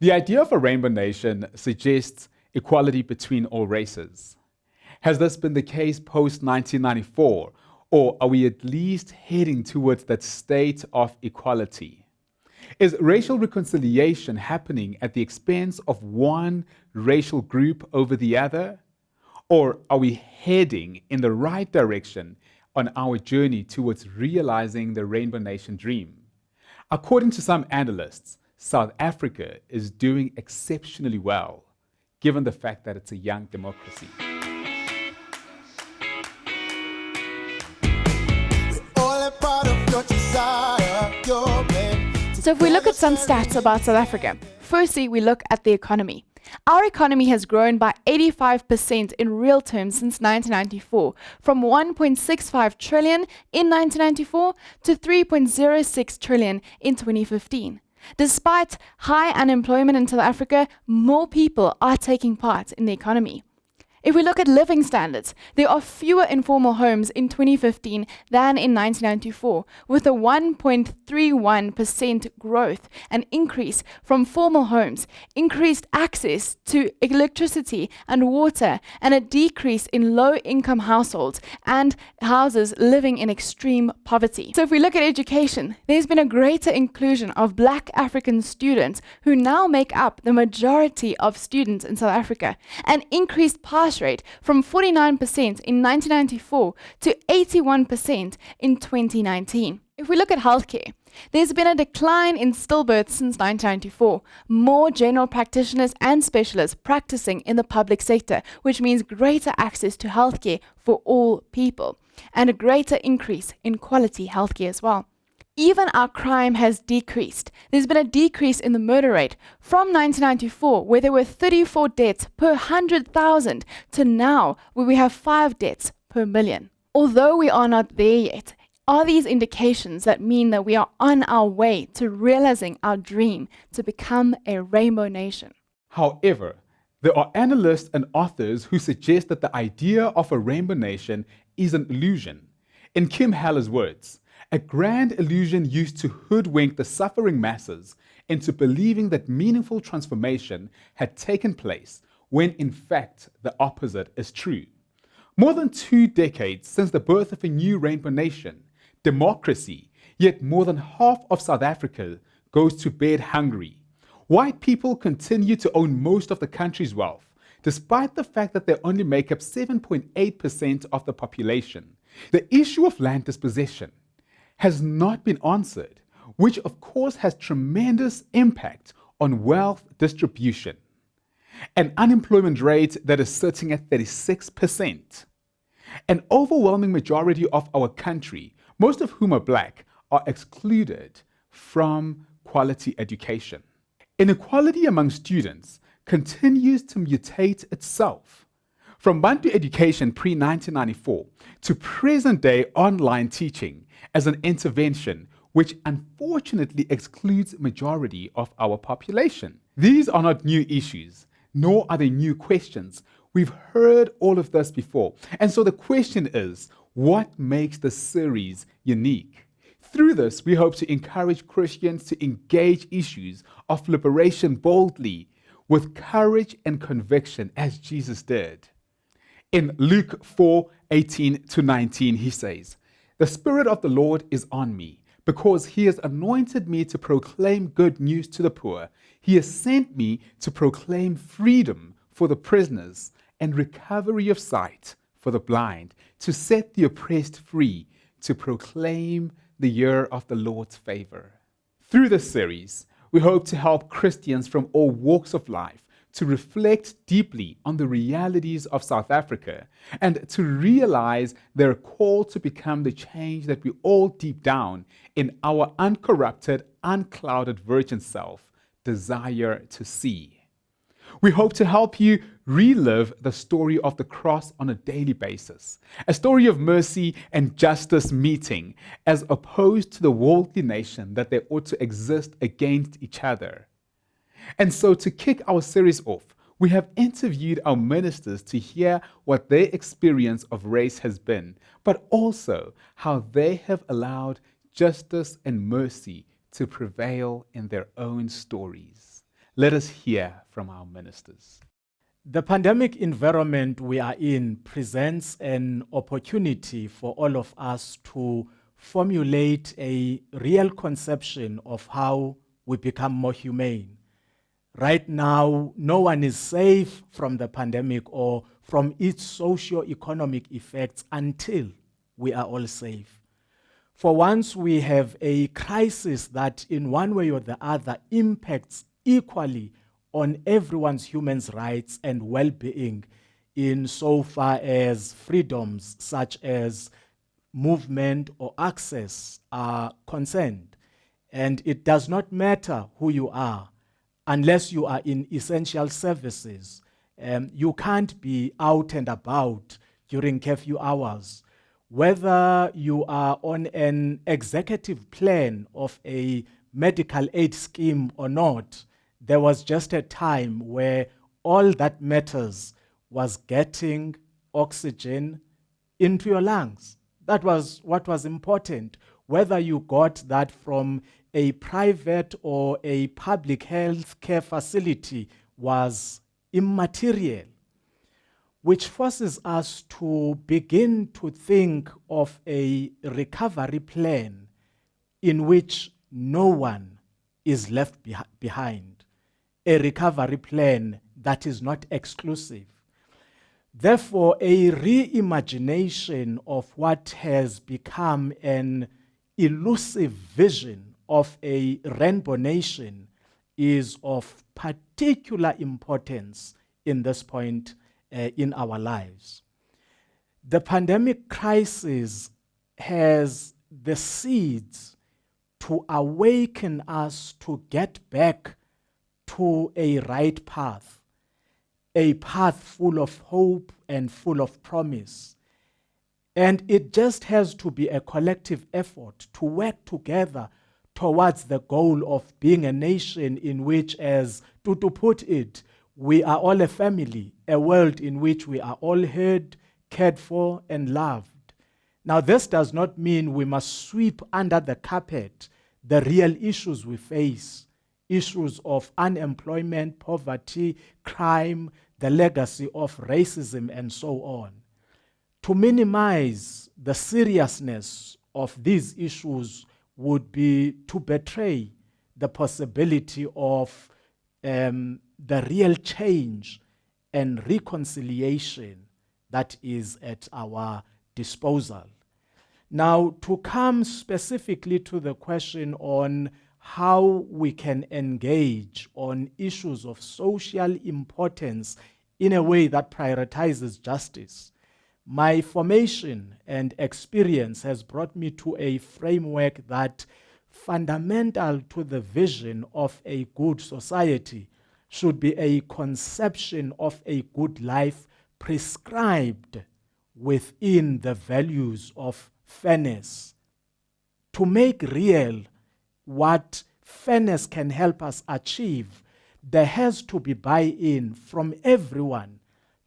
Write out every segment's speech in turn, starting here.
The idea of a rainbow nation suggests equality between all races. Has this been the case post-1994, or are we at least heading towards that state of equality? Is racial reconciliation happening at the expense of one racial group over the other? Or are we heading in the right direction on our journey towards realizing the Rainbow Nation dream? According to some analysts, South Africa is doing exceptionally well, given the fact that it's a young democracy. So if we look at some stats about South Africa, firstly, we look at the economy. Our economy has grown by 85% in real terms since 1994, from 1.65 trillion in 1994 to 3.06 trillion in 2015. Despite high unemployment in South Africa, more people are taking part in the economy. If we look at living standards, there are fewer informal homes in 2015 than in 1994, with a 1.31% growth, an increase from formal homes, increased access to electricity and water, and a decrease in low-income households and houses living in extreme poverty. So if we look at education, there's been a greater inclusion of Black African students who now make up the majority of students in South Africa, an increased pass rate from 49% in 1994 to 81% in 2019. If we look at healthcare, there's been a decline in stillbirths since 1994, more general practitioners and specialists practicing in the public sector, which means greater access to healthcare for all people, and a greater increase in quality healthcare as well. Even our crime has decreased. There's been a decrease in the murder rate from 1994, where there were 34 deaths per 100,000, to now, where we have 5 deaths per million. Although we are not there yet, are these indications that mean that we are on our way to realizing our dream to become a rainbow nation? However, there are analysts and authors who suggest that the idea of a rainbow nation is an illusion. In Kim Haller's words, a grand illusion used to hoodwink the suffering masses into believing that meaningful transformation had taken place, when in fact the opposite is true. More than 2 decades since the birth of a new rainbow nation, democracy, yet more than half of South Africa goes to bed hungry. White people continue to own most of the country's wealth, despite the fact that they only make up 7.8% of the population. The issue of land dispossession has not been answered, which of course has tremendous impact on wealth distribution. An unemployment rate that is sitting at 36%. An overwhelming majority of our country, most of whom are Black, are excluded from quality education. Inequality among students continues to mutate itself. From Bantu education pre-1994 to present-day online teaching as an intervention which unfortunately excludes majority of our population. These are not new issues, nor are they new questions. We've heard all of this before. And so the question is, what makes this series unique? Through this, we hope to encourage Christians to engage issues of liberation boldly, with courage and conviction, as Jesus did. In Luke 4:18-19, he says, "The Spirit of the Lord is on me, because he has anointed me to proclaim good news to the poor. He has sent me to proclaim freedom for the prisoners and recovery of sight for the blind, to set the oppressed free, to proclaim the year of the Lord's favor." Through this series, we hope to help Christians from all walks of life to reflect deeply on the realities of South Africa and to realize their call to become the change that we all deep down in our uncorrupted, unclouded virgin self desire to see. We hope to help you relive the story of the cross on a daily basis, a story of mercy and justice meeting, as opposed to the worldly nation that they ought to exist against each other. And so to kick our series off, we have interviewed our ministers to hear what their experience of race has been, but also how they have allowed justice and mercy to prevail in their own stories. Let us hear from our ministers. The pandemic environment we are in presents an opportunity for all of us to formulate a real conception of how we become more humane. Right now, no one is safe from the pandemic or from its socio-economic effects until we are all safe. For once we have a crisis that in one way or the other impacts equally on everyone's human rights and well-being in so far as freedoms such as movement or access are concerned. And it does not matter who you are, unless you are in essential services. You can't be out and about during curfew hours. Whether you are on an executive plan of a medical aid scheme or not, there was just a time where all that matters was getting oxygen into your lungs. That was what was important. Whether you got that from a private or a public health care facility was immaterial, which forces us to begin to think of a recovery plan in which no one is left behind, a recovery plan that is not exclusive. Therefore, a reimagination of what has become an elusive vision of a rainbow nation is of particular importance in this point in our lives. The pandemic crisis has the seeds to awaken us to get back to a right path, a path full of hope and full of promise. And it just has to be a collective effort to work together towards the goal of being a nation in which, as Tutu put it, we are all a family, a world in which we are all heard, cared for, and loved. Now, this does not mean we must sweep under the carpet the real issues we face, issues of unemployment, poverty, crime, the legacy of racism, and so on. To minimize the seriousness of these issues would be to betray the possibility of the real change and reconciliation that is at our disposal. Now, to come specifically to the question on how we can engage on issues of social importance in a way that prioritizes justice, my formation and experience has brought me to a framework that, fundamental to the vision of a good society, should be a conception of a good life prescribed within the values of fairness. To make real what fairness can help us achieve, there has to be buy-in from everyone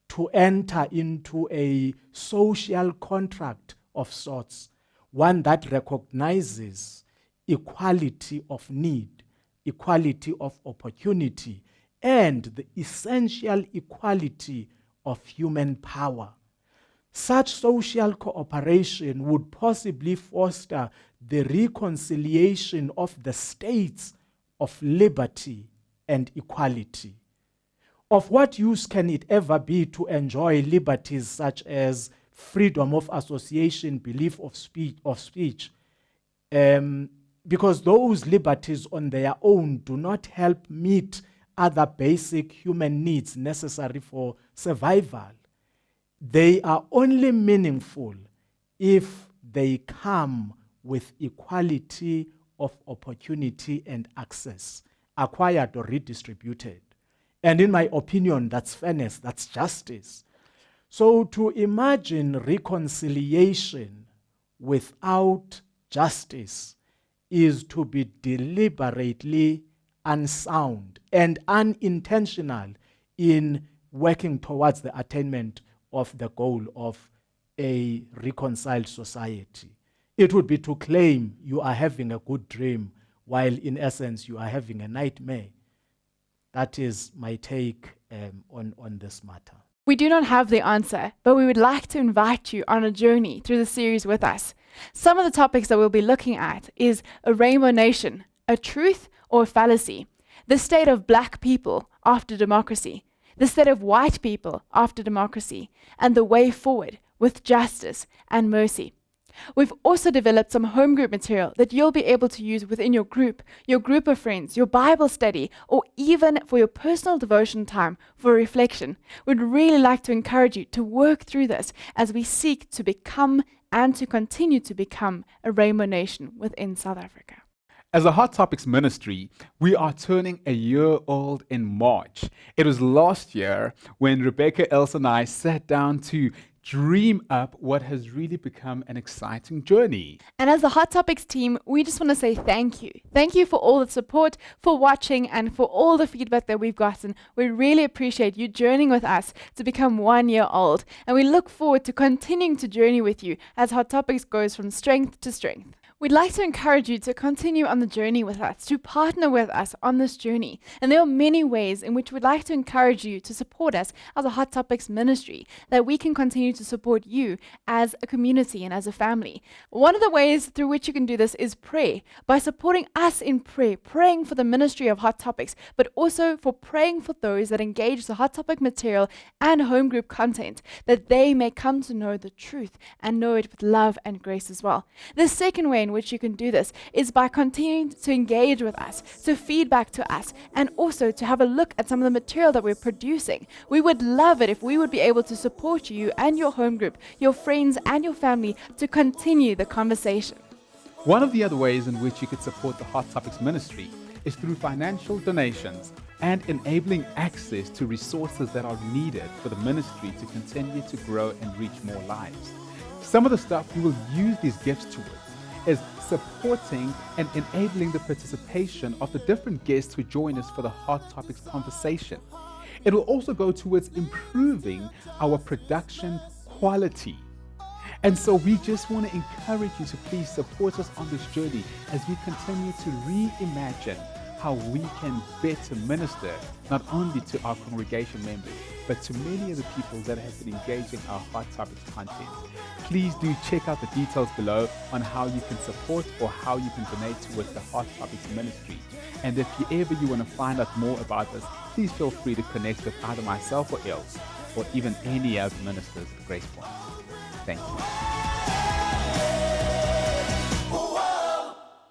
to enter into a social contract of sorts, one that recognizes equality of need, equality of opportunity, and the essential equality of human power. Such social cooperation would possibly foster the reconciliation of the states of liberty and equality. Of what use can it ever be to enjoy liberties such as freedom of association, belief of speech, because those liberties on their own do not help meet other basic human needs necessary for survival. They are only meaningful if they come with equality of opportunity and access, acquired or redistributed. And in my opinion, that's fairness, that's justice. So to imagine reconciliation without justice is to be deliberately unsound and unintentional in working towards the attainment of the goal of a reconciled society. It would be to claim you are having a good dream while in essence you are having a nightmare. that is my take on this matter. We do not have the answer, but we would like to invite you on a journey through the series with us. Some of the topics that we'll be looking at is a rainbow nation, a truth or a fallacy, the state of black people after democracy, the state of white people after democracy, and the way forward with justice and mercy. We've also developed some home group material that you'll be able to use within your group of friends, your Bible study, or even for your personal devotion time for reflection. We'd really like to encourage you to work through this as we seek to become and to continue to become a rainbow nation within South Africa. As a Hot Topics ministry, we are turning a year old in March. It was last year when Rebecca, Elsa, and I sat down to dream up what has really become an exciting journey. And as the Hot Topics team, we just want to say thank you. Thank you for all the support, for watching, and for all the feedback that we've gotten. We really appreciate you journeying with us to become 1 year old. And we look forward to continuing to journey with you as Hot Topics goes from strength to strength. We'd like to encourage you to continue on the journey with us, to partner with us on this journey. And there are many ways in which we'd like to encourage you to support us as a Hot Topics ministry, that we can continue to support you as a community and as a family. One of the ways through which you can do this is pray, by supporting us in prayer, praying for the ministry of Hot Topics, but also for praying for those that engage the Hot Topic material and home group content, that they may come to know the truth and know it with love and grace as well. The second way in which you can do this is by continuing to engage with us, to feedback to us, and also to have a look at some of the material that we're producing. We would love it if we would be able to support you and your home group, your friends and your family to continue the conversation. One of the other ways in which you could support the Hot Topics ministry is through financial donations and enabling access to resources that are needed for the ministry to continue to grow and reach more lives. Some of the stuff we will use these gifts towards is supporting and enabling the participation of the different guests who join us for the Hot Topics conversation. It will also go towards improving our production quality. And so we just want to encourage you to please support us on this journey as we continue to reimagine how we can better minister not only to our congregation members, but to many of the people that have been engaging our Hot Topics content. Please do check out the details below on how you can support or how you can donate towards the Hot Topics ministry. And if ever you want to find out more about this, please feel free to connect with either myself or Els, or even any other ministers at Gracepoint. Thank you.